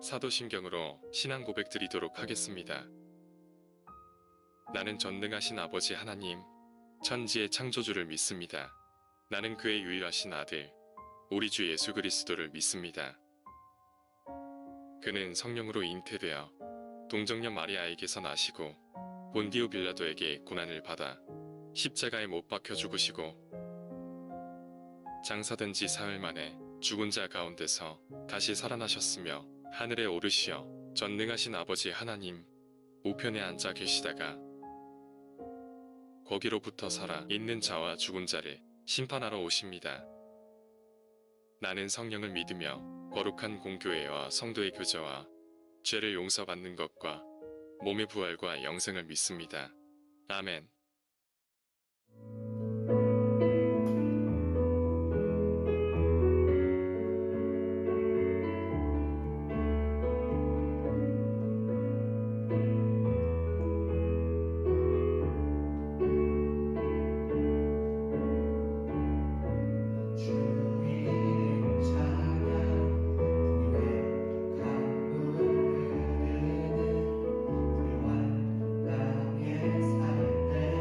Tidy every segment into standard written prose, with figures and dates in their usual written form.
사도신경으로 신앙 고백 드리도록 하겠습니다. 나는 전능하신 아버지 하나님, 천지의 창조주를 믿습니다. 나는 그의 유일하신 아들, 우리 주 예수 그리스도를 믿습니다. 그는 성령으로 잉태되어 동정녀 마리아에게서 나시고 본디오 빌라도에게 고난을 받아 십자가에 못 박혀 죽으시고 장사된 지 사흘 만에 죽은 자 가운데서 다시 살아나셨으며 하늘에 오르시어 전능하신 아버지 하나님 우편에 앉아 계시다가 거기로부터 살아 있는 자와 죽은 자를 심판하러 오십니다. 나는 성령을 믿으며 거룩한 공교회와 성도의 교제와 죄를 용서받는 것과 몸의 부활과 영생을 믿습니다. 아멘. 주의 강물 흐르는 물 완강에 살 때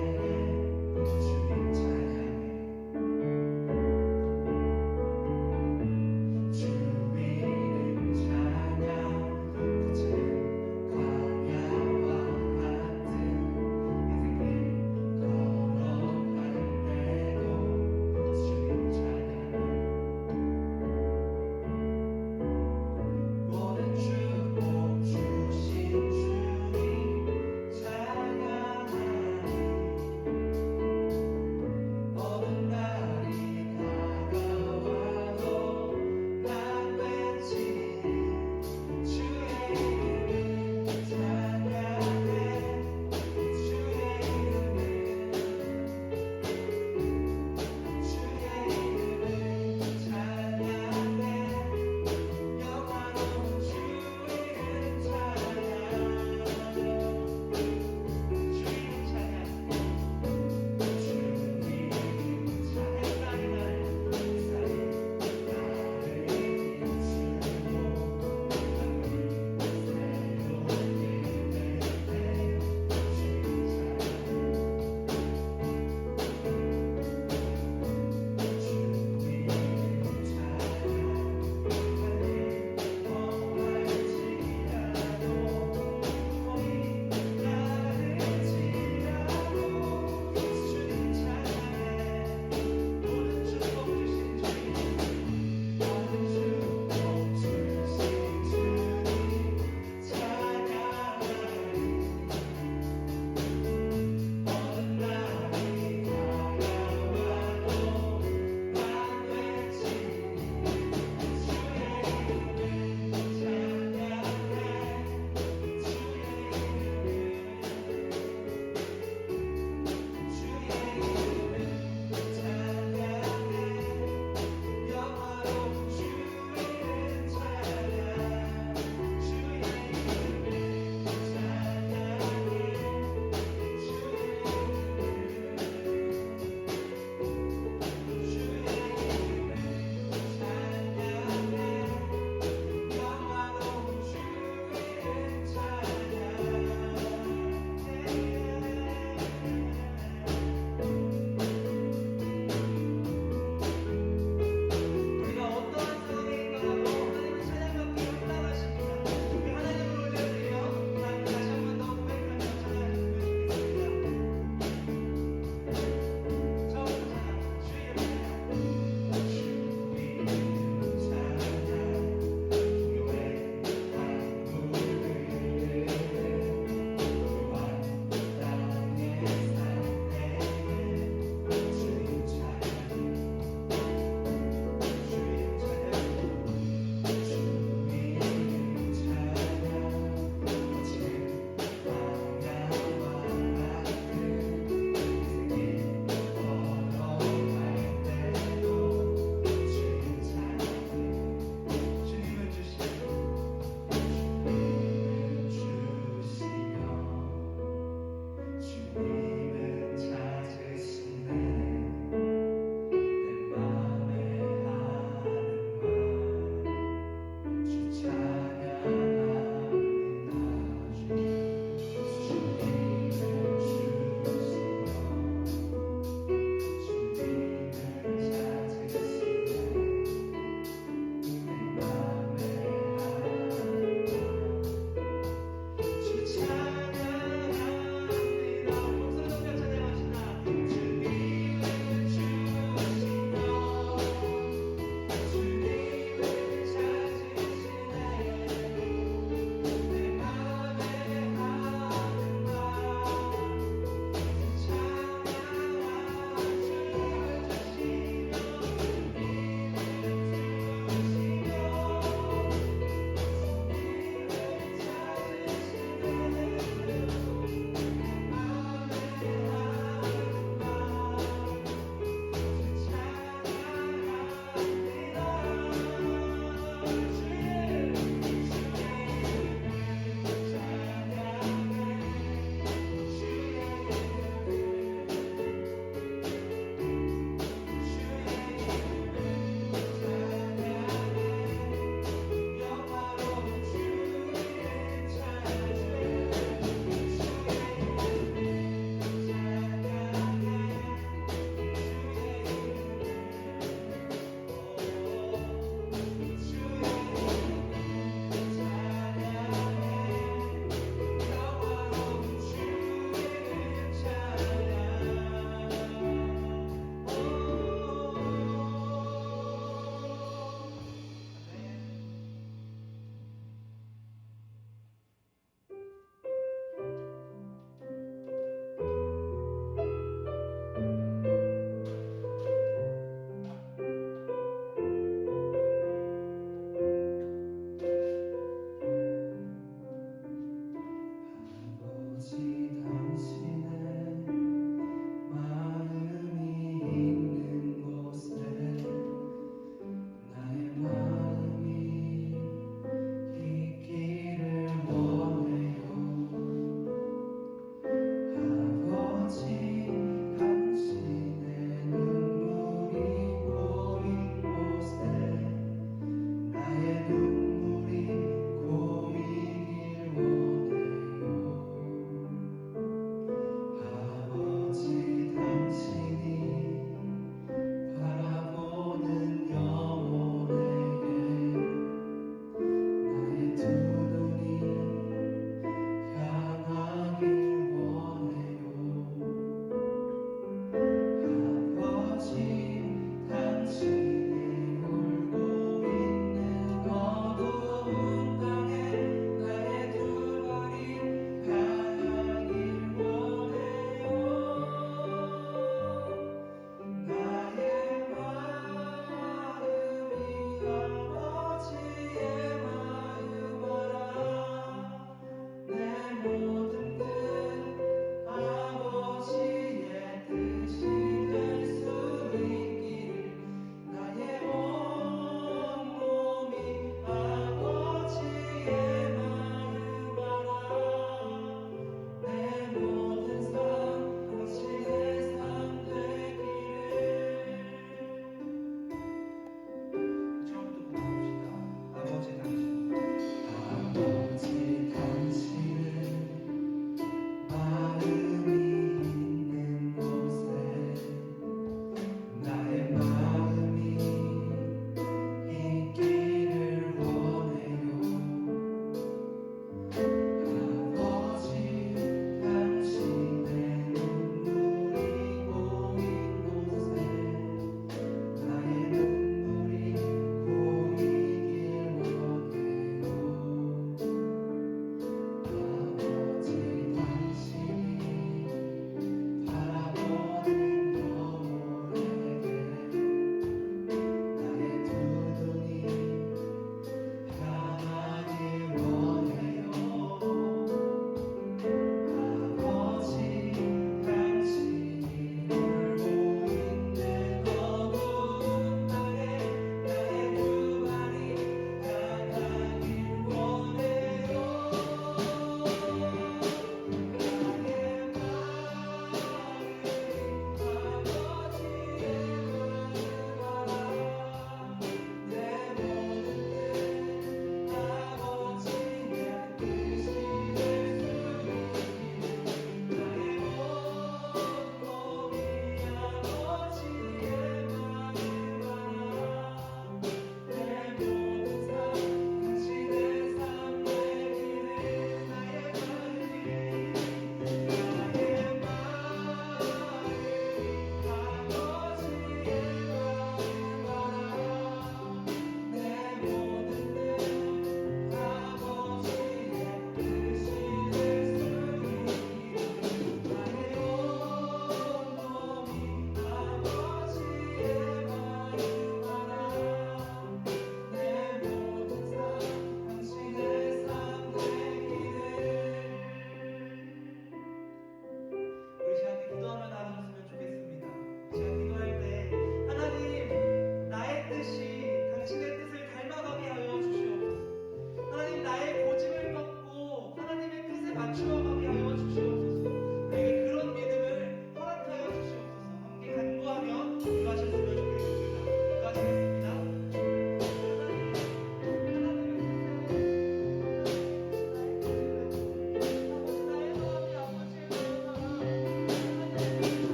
당신의 마음이 있는 곳에 나의 마음이 있기를 원해요. 아버지, 당신의 눈물이 고인 곳에 나의 눈물이 고이길 원해요.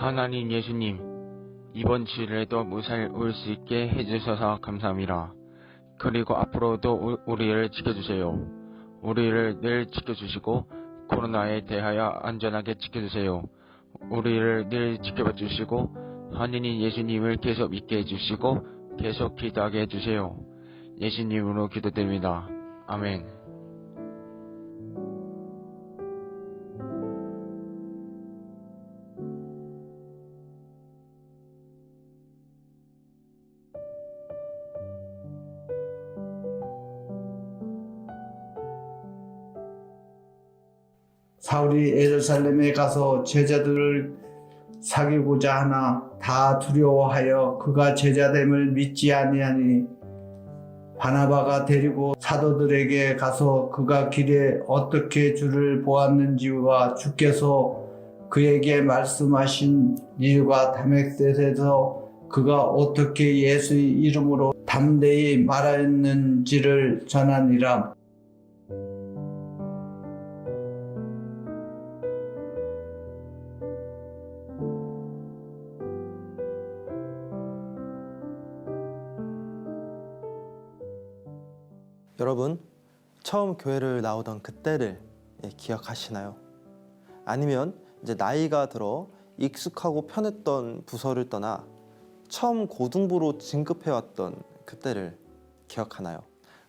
하나님 예수님, 이번 주일에도 무사히 올 수 있게 해주셔서 감사합니다. 그리고 앞으로도 우리를 지켜주세요. 우리를 늘 지켜주시고 코로나에 대하여 안전하게 지켜주세요. 우리를 늘 지켜봐 주시고 하나님 예수님을 계속 믿게 해주시고 계속 기도하게 해주세요. 예수님으로 기도드립니다. 아멘. 사울이 예루살렘에 가서 제자들을 사귀고자 하나 다 두려워하여 그가 제자됨을 믿지 아니하니 바나바가 데리고 사도들에게 가서 그가 길에 어떻게 주를 보았는지와 주께서 그에게 말씀하신 일과 다메섹에서 그가 어떻게 예수의 이름으로 담대히 말하였는지를 전하니라. 여러분, 처음 교회를 나오던 그때를 기억하시나요? 아니면 이제 나이가 들어 익숙하고 편했던 부서를 떠나 처음 고등부로 진급해왔던 그때를 기억하나요?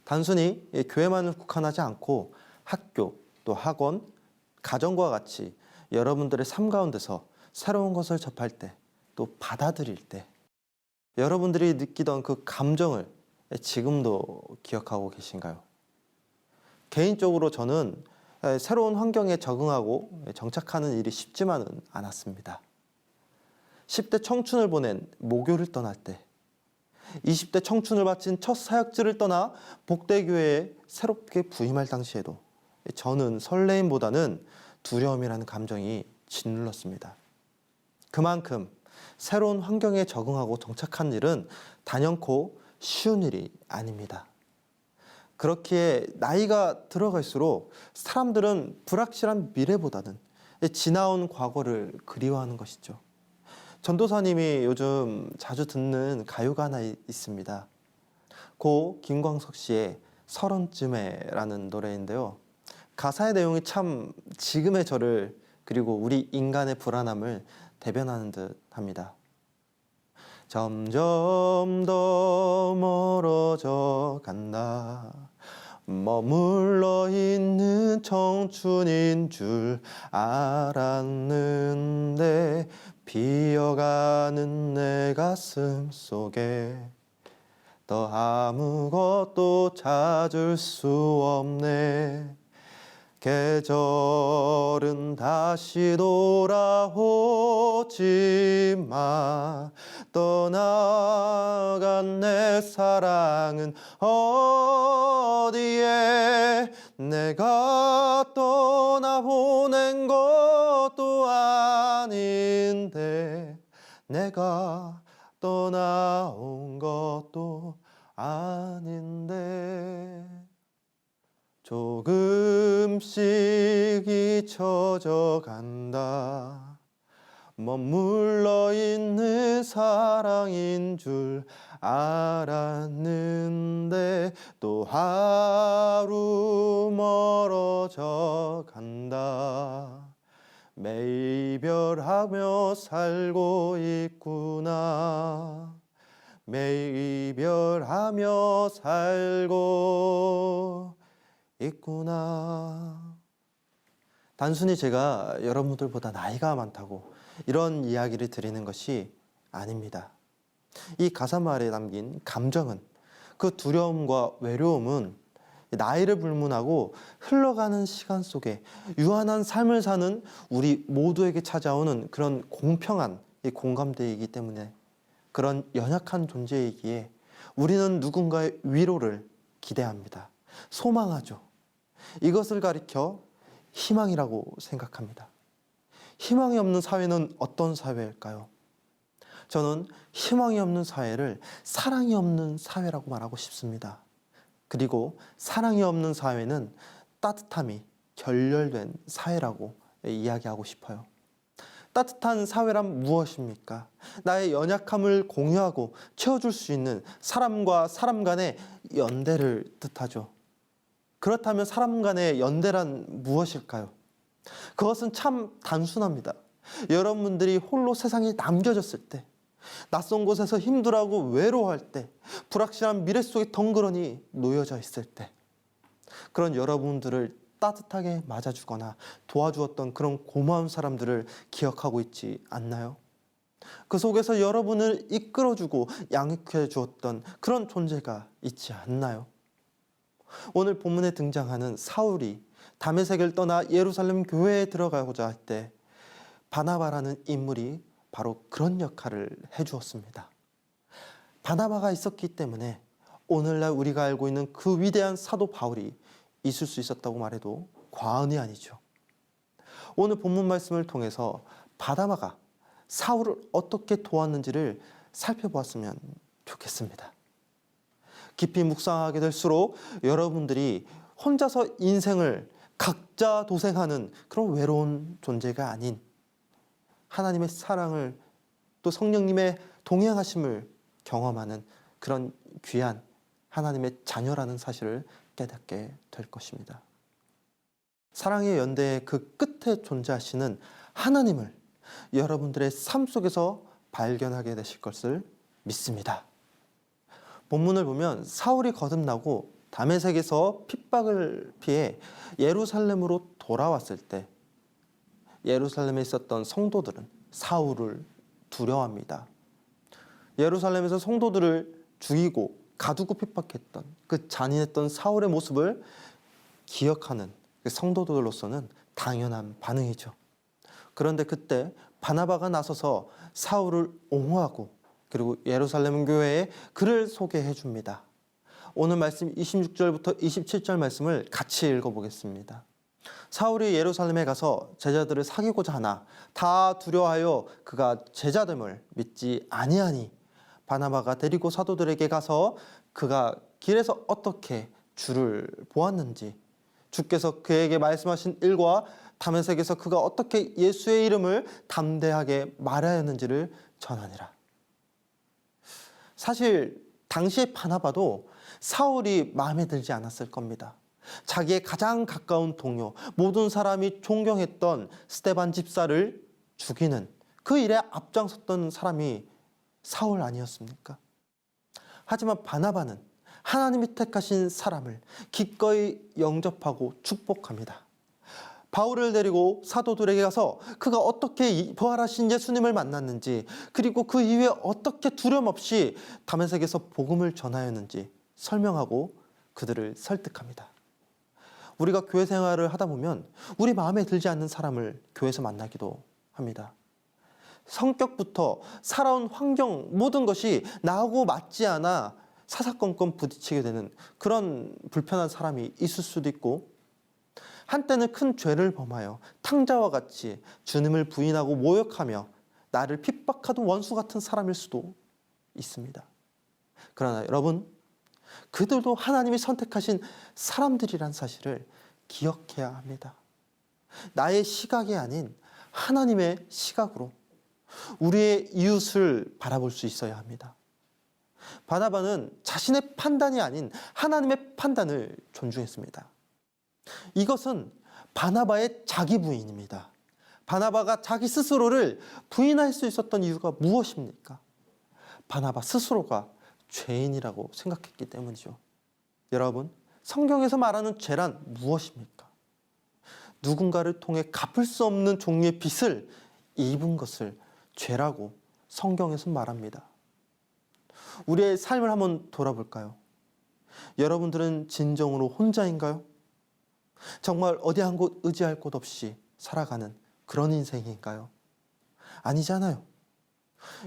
단순히 교회만을 국한하지 않고 학교, 또 학원, 가정과 같이 여러분들의 삶 가운데서 새로운 것을 접할 때, 또 받아들일 때 여러분들이 느끼던 그 감정을 지금도 기억하고 계신가요? 개인적으로 저는 새로운 환경에 적응하고 정착하는 일이 쉽지만은 않았습니다. 10대 청춘을 보낸 모교를 떠날 때, 20대 청춘을 바친 첫 사역지를 떠나 복대교회에 새롭게 부임할 당시에도 저는 설레임보다는 두려움이라는 감정이 짓눌렀습니다. 그만큼 새로운 환경에 적응하고 정착한 일은 단연코 쉬운 일이 아닙니다. 그렇기에 나이가 들어갈수록 사람들은 불확실한 미래보다는 지나온 과거를 그리워하는 것이죠. 전도사님이 요즘 자주 듣는 가요가 하나 있습니다. 고 김광석 씨의 서른쯤에라는 노래인데요. 가사의 내용이 참 지금의 저를 그리고 우리 인간의 불안함을 대변하는 듯 합니다. 점점 더 멀어져 간다. 머물러 있는 청춘인 줄 알았는데 비어가는 내 가슴 속에 더 아무것도 찾을 수 없네. 계절은 다시 돌아오지만 떠나간 내 사랑은 어디에. 내가 떠나보낸 것도 아닌데 내가 떠나온 것도 아닌데 조금씩 잊혀져 간다. 머물러 있는 사랑인 줄 알았는데 또 하루 멀어져 간다. 매일 이별하며 살고 있구나. 매일 이별하며 살고 있구나. 단순히 제가 여러분들보다 나이가 많다고 이런 이야기를 드리는 것이 아닙니다. 이 가사말에 담긴 감정은, 그 두려움과 외로움은 나이를 불문하고 흘러가는 시간 속에 유한한 삶을 사는 우리 모두에게 찾아오는 그런 공평한 공감대이기 때문에 그런 연약한 존재이기에 우리는 누군가의 위로를 기대합니다. 소망하죠. 이것을 가리켜 희망이라고 생각합니다. 희망이 없는 사회는 어떤 사회일까요? 저는 희망이 없는 사회를 사랑이 없는 사회라고 말하고 싶습니다. 그리고 사랑이 없는 사회는 따뜻함이 결렬된 사회라고 이야기하고 싶어요. 따뜻한 사회란 무엇입니까? 나의 연약함을 공유하고 채워줄 수 있는 사람과 사람 간의 연대를 뜻하죠. 그렇다면 사람 간의 연대란 무엇일까요? 그것은 참 단순합니다. 여러분들이 홀로 세상에 남겨졌을 때, 낯선 곳에서 힘들어하고 외로워할 때, 불확실한 미래 속에 덩그러니 놓여져 있을 때, 그런 여러분들을 따뜻하게 맞아주거나 도와주었던 그런 고마운 사람들을 기억하고 있지 않나요? 그 속에서 여러분을 이끌어주고 양육해 주었던 그런 존재가 있지 않나요? 오늘 본문에 등장하는 사울이 다메섹을 떠나 예루살렘 교회에 들어가고자 할 때 바나바라는 인물이 바로 그런 역할을 해주었습니다. 바나바가 있었기 때문에 오늘날 우리가 알고 있는 그 위대한 사도 바울이 있을 수 있었다고 말해도 과언이 아니죠. 오늘 본문 말씀을 통해서 바나바가 사울을 어떻게 도왔는지를 살펴보았으면 좋겠습니다. 깊이 묵상하게 될수록 여러분들이 혼자서 인생을 각자 도생하는 그런 외로운 존재가 아닌 하나님의 사랑을 또 성령님의 동행하심을 경험하는 그런 귀한 하나님의 자녀라는 사실을 깨닫게 될 것입니다. 사랑의 연대의 그 끝에 존재하시는 하나님을 여러분들의 삶 속에서 발견하게 되실 것을 믿습니다. 본문을 보면 사울이 거듭나고 다메섹에서 핍박을 피해 예루살렘으로 돌아왔을 때 예루살렘에 있었던 성도들은 사울을 두려워합니다. 예루살렘에서 성도들을 죽이고 가두고 핍박했던 그 잔인했던 사울의 모습을 기억하는 그 성도들로서는 당연한 반응이죠. 그런데 그때 바나바가 나서서 사울을 옹호하고 그리고 예루살렘 교회에 그를 소개해 줍니다. 오늘 말씀 26절부터 27절 말씀을 같이 읽어보겠습니다. 사울이 예루살렘에 가서 제자들을 사귀고자 하나 다 두려워하여 그가 제자됨을 믿지 아니하니 바나바가 데리고 사도들에게 가서 그가 길에서 어떻게 주를 보았는지 주께서 그에게 말씀하신 일과 다메섹에서 그가 어떻게 예수의 이름을 담대하게 말하였는지를 전하니라. 사실 당시의 바나바도 사울이 마음에 들지 않았을 겁니다. 자기의 가장 가까운 동료, 모든 사람이 존경했던 스데반 집사를 죽이는 그 일에 앞장섰던 사람이 사울 아니었습니까? 하지만 바나바는 하나님이 택하신 사람을 기꺼이 영접하고 축복합니다. 바울을 데리고 사도들에게 가서 그가 어떻게 부활하신 예수님을 만났는지 그리고 그 이후에 어떻게 두려움 없이 다메섹에서 복음을 전하였는지 설명하고 그들을 설득합니다. 우리가 교회 생활을 하다 보면 우리 마음에 들지 않는 사람을 교회에서 만나기도 합니다. 성격부터 살아온 환경 모든 것이 나하고 맞지 않아 사사건건 부딪히게 되는 그런 불편한 사람이 있을 수도 있고 한때는 큰 죄를 범하여 탕자와 같이 주님을 부인하고 모욕하며 나를 핍박하던 원수 같은 사람일 수도 있습니다. 그러나 여러분, 그들도 하나님이 선택하신 사람들이란 사실을 기억해야 합니다. 나의 시각이 아닌 하나님의 시각으로 우리의 이웃을 바라볼 수 있어야 합니다. 바나바는 자신의 판단이 아닌 하나님의 판단을 존중했습니다. 이것은 바나바의 자기 부인입니다. 바나바가 자기 스스로를 부인할 수 있었던 이유가 무엇입니까? 바나바 스스로가 죄인이라고 생각했기 때문이죠. 여러분, 성경에서 말하는 죄란 무엇입니까? 누군가를 통해 갚을 수 없는 종류의 빚을 입은 것을 죄라고 성경에서 말합니다. 우리의 삶을 한번 돌아볼까요? 여러분들은 진정으로 혼자인가요? 정말 어디 한 곳 의지할 곳 없이 살아가는 그런 인생인가요? 아니잖아요.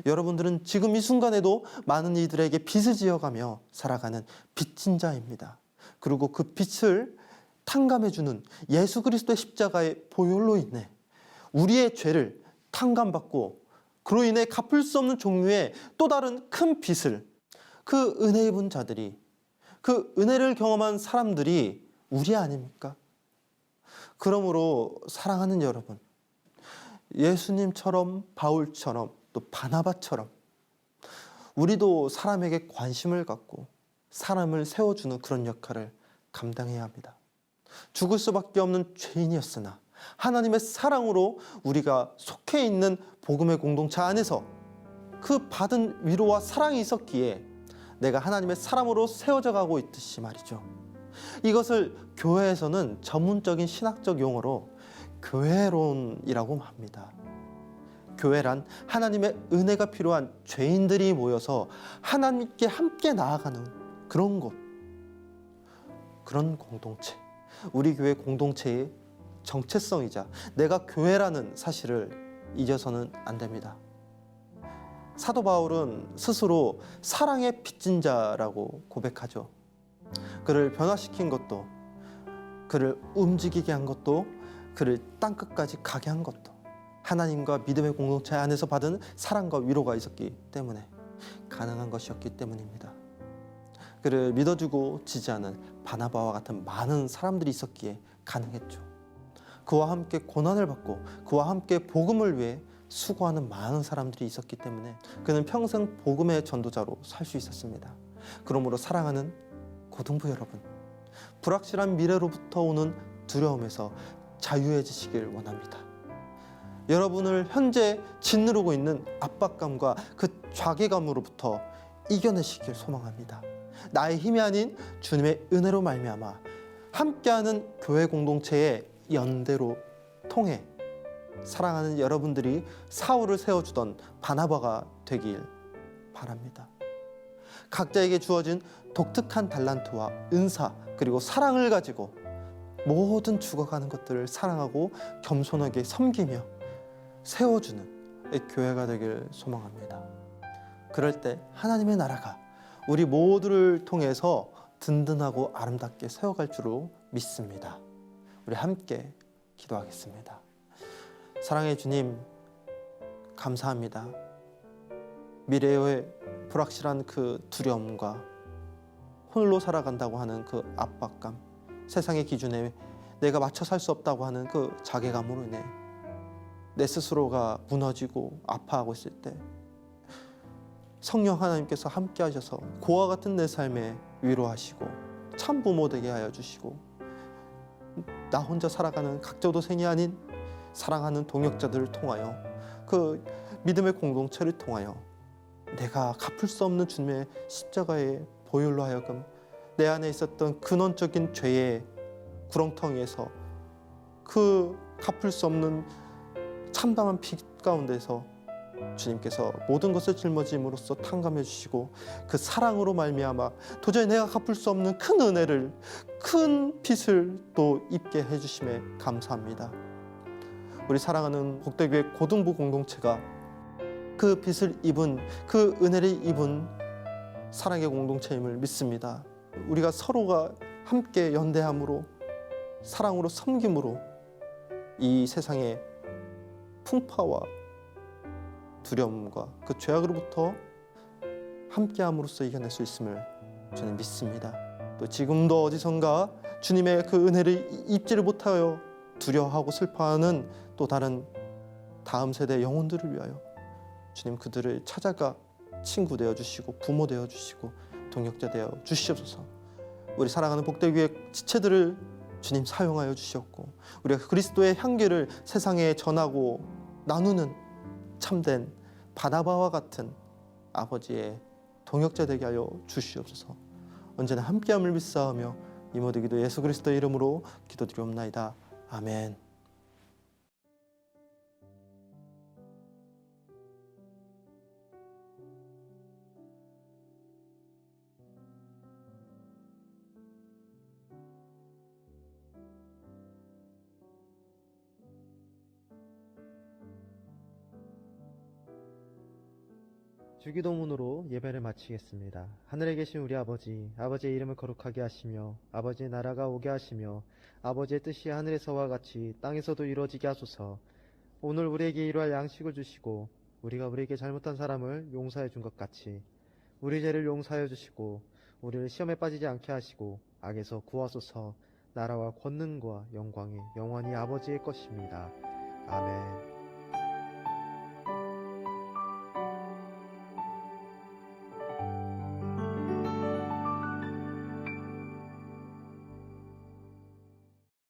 여러분들은 지금 이 순간에도 많은 이들에게 빚을 지어가며 살아가는 빚진 자입니다. 그리고 그 빚을 탕감해주는 예수 그리스도의 십자가의 보혈로 인해 우리의 죄를 탕감받고 그로 인해 갚을 수 없는 종류의 또 다른 큰 빚을 그 은혜 입은 자들이 그 은혜를 경험한 사람들이 우리 아닙니까? 그러므로 사랑하는 여러분, 예수님처럼, 바울처럼, 또 바나바처럼 우리도 사람에게 관심을 갖고 사람을 세워주는 그런 역할을 감당해야 합니다. 죽을 수밖에 없는 죄인이었으나 하나님의 사랑으로 우리가 속해 있는 복음의 공동체 안에서 그 받은 위로와 사랑이 있었기에 내가 하나님의 사람으로 세워져 가고 있듯이 말이죠. 이것을 교회에서는 전문적인 신학적 용어로 교회론이라고 합니다. 교회란 하나님의 은혜가 필요한 죄인들이 모여서 하나님께 함께 나아가는 그런 곳, 그런 공동체. 우리 교회 공동체의 정체성이자 내가 교회라는 사실을 잊어서는 안 됩니다. 사도 바울은 스스로 사랑의 빚진 자라고 고백하죠. 그를 변화시킨 것도, 그를 움직이게 한 것도, 그를 땅끝까지 가게 한 것도 하나님과 믿음의 공동체 안에서 받은 사랑과 위로가 있었기 때문에 가능한 것이었기 때문입니다. 그를 믿어주고 지지하는 바나바와 같은 많은 사람들이 있었기에 가능했죠. 그와 함께 고난을 받고 그와 함께 복음을 위해 수고하는 많은 사람들이 있었기 때문에 그는 평생 복음의 전도자로 살 수 있었습니다. 그러므로 사랑하는 고등부 여러분, 불확실한 미래로부터 오는 두려움에서 자유해지시길 원합니다. 여러분을 현재 짓누르고 있는 압박감과 그 좌계감으로부터 이겨내시길 소망합니다. 나의 힘이 아닌 주님의 은혜로 말미암아 함께하는 교회 공동체의 연대로 통해 사랑하는 여러분들이 사울을 세워주던 바나바가 되길 바랍니다. 각자에게 주어진 독특한 달란트와 은사 그리고 사랑을 가지고 모든 죽어가는 것들을 사랑하고 겸손하게 섬기며 세워주는 교회가 되길 소망합니다. 그럴 때 하나님의 나라가 우리 모두를 통해서 든든하고 아름답게 세워갈 줄로 믿습니다. 우리 함께 기도하겠습니다. 사랑의 주님, 감사합니다. 미래의 불확실한 그 두려움과 홀로 살아간다고 하는 그 압박감, 세상의 기준에 내가 맞춰 살 수 없다고 하는 그 자괴감으로 인해 내 스스로가 무너지고 아파하고 있을 때 성령 하나님께서 함께 하셔서 고와 같은 내 삶에 위로하시고 참 부모 되게 하여 주시고 나 혼자 살아가는 각자도생이 아닌 사랑하는 동역자들을 통하여 그 믿음의 공동체를 통하여 내가 갚을 수 없는 주님의 십자가의 보혈로 하여금 내 안에 있었던 근원적인 죄의 구렁텅이에서 그 갚을 수 없는 참담한 피 가운데서 주님께서 모든 것을 짊어짐으로써 탕감해 주시고 그 사랑으로 말미암아 도저히 내가 갚을 수 없는 큰 은혜를, 큰 빚을 또 입게 해주심에 감사합니다. 우리 사랑하는 복되교회 고등부 공동체가 그 빚을 입은, 그 은혜를 입은 사랑의 공동체임을 믿습니다. 우리가 서로가 함께 연대함으로 사랑으로 섬김으로 이 세상의 풍파와 두려움과 그 죄악으로부터 함께함으로써 이겨낼 수 있음을 저는 믿습니다. 또 지금도 어디선가 주님의 그 은혜를 입지를 못하여 두려워하고 슬퍼하는 또 다른 다음 세대 영혼들을 위하여 주님 그들을 찾아가 친구 되어 주시고 부모 되어 주시고 동역자 되어 주시옵소서. 우리 사랑하는 복되교회 지체들을 주님 사용하여 주시옵고 우리가 그리스도의 향기를 세상에 전하고 나누는 참된 바나바와 같은 아버지의 동역자 되게 하여 주시옵소서. 언제나 함께함을 믿사오며 이 모든 기도 예수 그리스도의 이름으로 기도드리옵나이다. 아멘. 주기도문으로 예배를 마치겠습니다. 하늘에 계신 우리 아버지, 아버지의 이름을 거룩하게 하시며 아버지의 나라가 오게 하시며 아버지의 뜻이 하늘에서와 같이 땅에서도 이루어지게 하소서. 오늘 우리에게 일용할 양식을 주시고 우리가 우리에게 잘못한 사람을 용서해 준 것 같이 우리 죄를 용서하여 주시고 우리를 시험에 빠지지 않게 하시고 악에서 구하소서. 나라와 권능과 영광이 영원히 아버지의 것입니다. 아멘.